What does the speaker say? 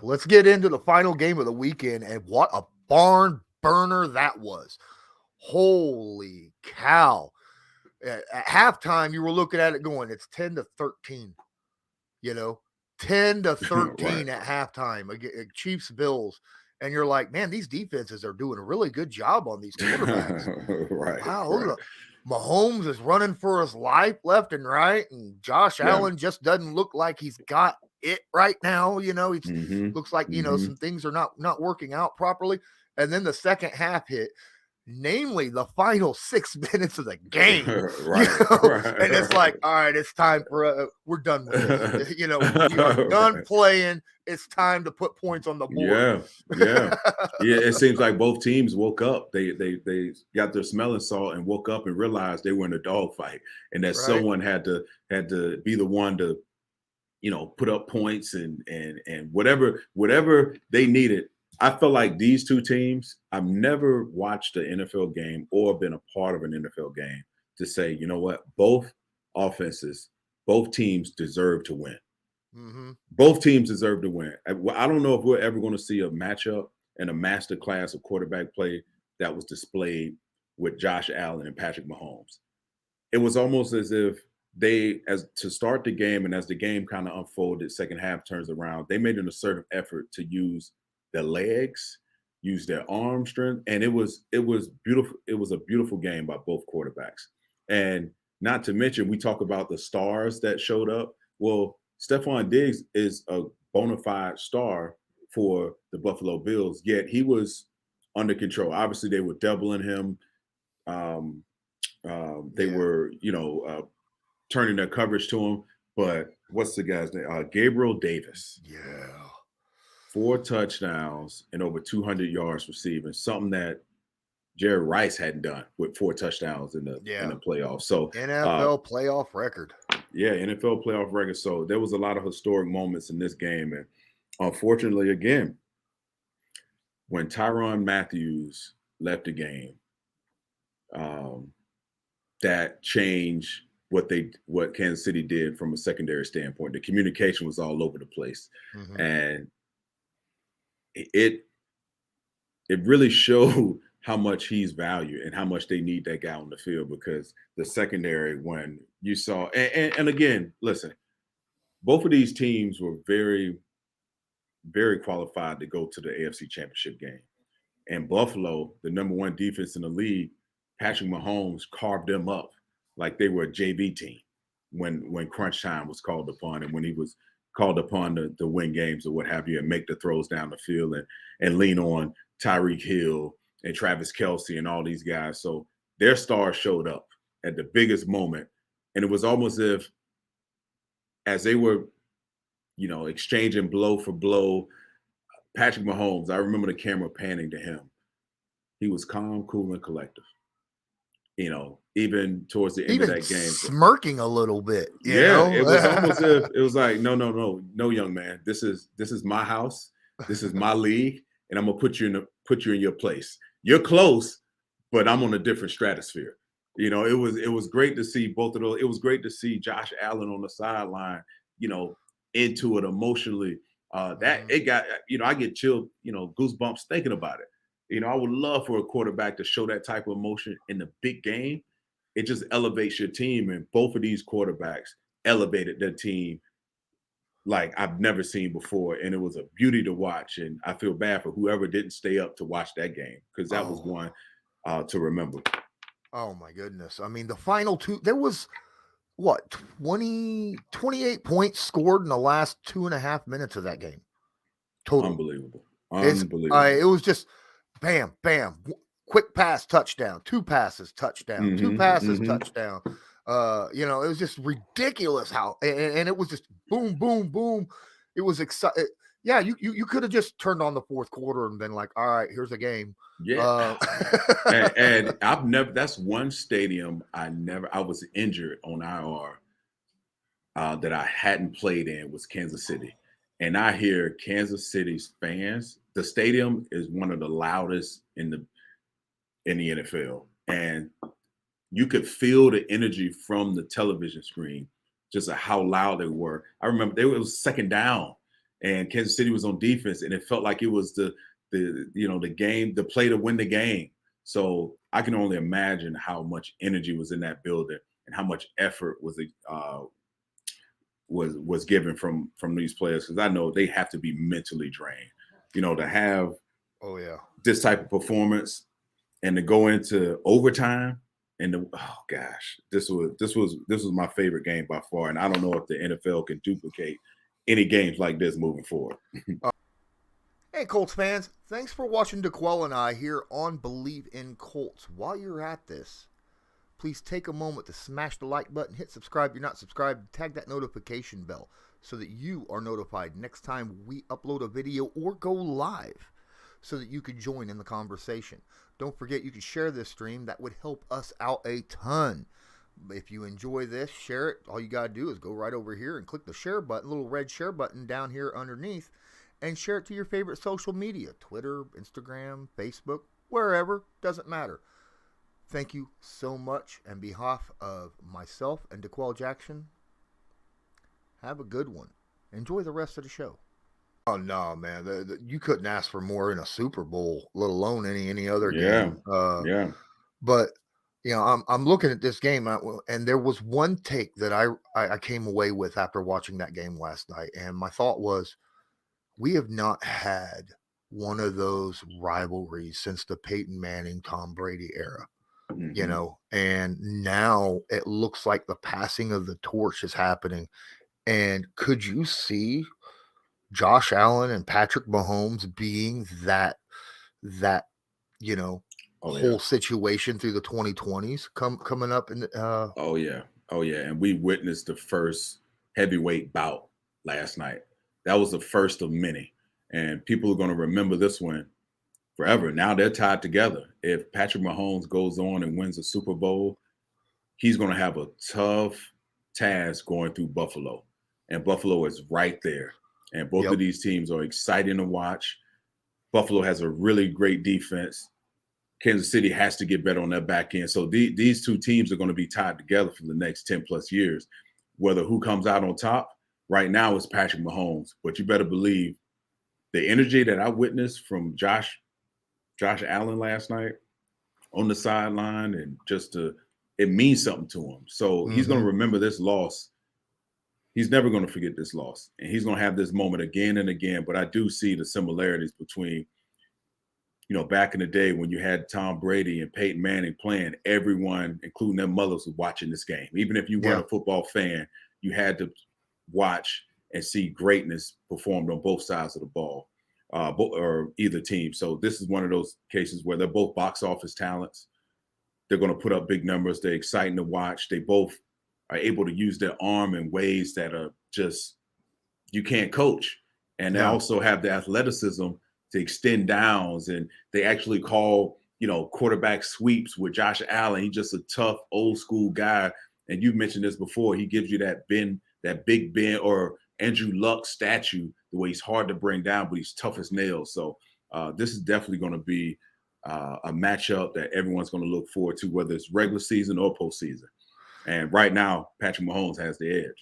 let's get into the final game of the weekend, and what a barn burner that was. Holy cow. At halftime, you were looking at it going, it's 10-13, 10-13 Right. at halftime, Chiefs Bills. And you're like, man, these defenses are doing a really good job on these quarterbacks. Right. Wow, Right. look, Mahomes is running for his life left and right, and Josh Yeah. Allen just doesn't look like he's got it right now. He Mm-hmm. looks like Mm-hmm. some things are not working out properly. And then the second half hit, namely the final 6 minutes of the game. Right. Right. And it's like, all right, it's time for we're done with this. We are done Right. playing. It's time to put points on the board. Yeah. Yeah. Yeah. It seems like both teams woke up. They got their smelling salt and woke up and realized they were in a dogfight, and that Right. someone had to be the one to put up points and whatever they needed. I felt like these two teams, I've never watched an NFL game or been a part of an NFL game to say, you know what, both offenses, both teams deserve to win. Mm-hmm. Both teams deserve to win. I don't know if we're ever going to see a matchup and a master class of quarterback play that was displayed with Josh Allen and Patrick Mahomes. It was almost as if as to start the game, and as the game kind of unfolded, second half turns around, they made an assertive effort to use their legs, use their arm strength, and it was beautiful. It was a beautiful game by both quarterbacks. And not to mention, we talk about the stars that showed up. Well, Stephon Diggs is a bona fide star for the Buffalo Bills, yet he was under control. Obviously, they were doubling him. They were, turning their coverage to him. But what's the guy's name? Gabriel Davis. Yeah. 4 touchdowns and over 200 yards receiving, something that Jerry Rice hadn't done with 4 touchdowns in the playoffs. So NFL playoff record. Yeah, NFL playoff record. So there was a lot of historic moments in this game. And unfortunately, again, when Tyrann Mathieu left the game, that changed what Kansas City did from a secondary standpoint. The communication was all over the place. Mm-hmm. And it really showed how much he's valued and how much they need that guy on the field, because the secondary, when you saw, and again, listen, both of these teams were very, very qualified to go to the AFC Championship game. And Buffalo, the number 1 defense in the league, Patrick Mahomes carved them up like they were a JV team when crunch time was called upon, and when he was called upon to win games or what have you, and make the throws down the field and lean on Tyreek Hill and Travis Kelce and all these guys. So their stars showed up at the biggest moment. And it was almost if, as they were, exchanging blow for blow, Patrick Mahomes, I remember the camera panning to him. He was calm, cool, and collective. Even towards the end of that game, smirking a little bit. It was almost if it was like, no, young man. This is my house. This is my league, and I'm gonna put you in your place. You're close, but I'm on a different stratosphere. It was great to see both of those. It was great to see Josh Allen on the sideline, into it emotionally. That it got, I get chilled, goosebumps thinking about it. I would love for a quarterback to show that type of emotion in the big game. It just elevates your team, and both of these quarterbacks elevated their team like I've never seen before, and it was a beauty to watch. And I feel bad for whoever didn't stay up to watch that game, because that was one to remember. Oh my goodness. I mean, the final 2, there was what, 28 points scored in the last 2.5 minutes of that game. Total. Unbelievable. It was just bam, bam, quick pass, touchdown, 2 passes, touchdown, 2 passes, touchdown. It was just ridiculous how, and it was just boom, boom, boom. It was exciting. Yeah, you could have just turned on the fourth quarter and been like, all right, here's the game. Yeah. And I've never, that's one stadium I was injured on IR that I hadn't played in, was Kansas City. And I hear Kansas City's fans, the stadium is one of the loudest in the NFL. And you could feel the energy from the television screen, just how loud they were. I remember it was second down, and Kansas City was on defense, and it felt like it was the game, the play to win the game. So I can only imagine how much energy was in that building and how much effort was given from these players, because I know they have to be mentally drained, to have this type of performance and to go into overtime. And this was my favorite game by far, and I don't know if the NFL can duplicate any games like this moving forward. Hey, Colts fans, thanks for watching DeQuell and I here on Bleav in Colts. While you're at this, please take a moment to smash the like button, hit subscribe if you're not subscribed, tag that notification bell so that you are notified next time we upload a video or go live, so that you can join in the conversation. Don't forget, you can share this stream. That would help us out a ton. If you enjoy this, share it. All you got to do is go right over here and click the share button, little red share button down here underneath, and share it to your favorite social media, Twitter, Instagram, Facebook, wherever, doesn't matter. Thank you so much. On behalf of myself and DeQuell Jackson, have a good one. Enjoy the rest of the show. Oh, no, man. You couldn't ask for more in a Super Bowl, let alone any other game. But, I'm looking at this game, and there was one take that I came away with after watching that game last night. And my thought was, we have not had one of those rivalries since the Peyton Manning, Tom Brady era. And now it looks like the passing of the torch is happening. And could you see Josh Allen and Patrick Mahomes being that whole situation through the 2020s coming up in oh yeah, and we witnessed the first heavyweight bout last night. That was the first of many, and people are going to remember this one forever. Now they're tied together. If Patrick Mahomes goes on and wins a Super Bowl, he's going to have a tough task going through Buffalo, and Buffalo is right there. And both of these teams are exciting to watch. Buffalo has a really great defense. Kansas City has to get better on their back end. So these two teams are going to be tied together for the next 10 plus years. Whether who comes out on top right now is Patrick Mahomes, but you better believe the energy that I witnessed from Josh Allen last night on the sideline, and it means something to him. So he's going to remember this loss. He's never going to forget this loss, and he's going to have this moment again and again. But I do see the similarities between, back in the day when you had Tom Brady and Peyton Manning playing, everyone, including their mothers, was watching this game. Even if you weren't a football fan, you had to watch and see greatness performed on both sides of the ball, or either team. So this is one of those cases where they're both box office talents. They're going to put up big numbers. They're exciting to watch. They both are able to use their arm in ways that are just, you can't coach. And they also have the athleticism to extend downs, and they actually call, quarterback sweeps with Josh Allen. He's just a tough old school guy. And you mentioned this before. He gives you that big bend, or Andrew Luck statue, the way he's hard to bring down, but he's tough as nails. So this is definitely going to be a matchup that everyone's going to look forward to, whether it's regular season or postseason. And right now, Patrick Mahomes has the edge.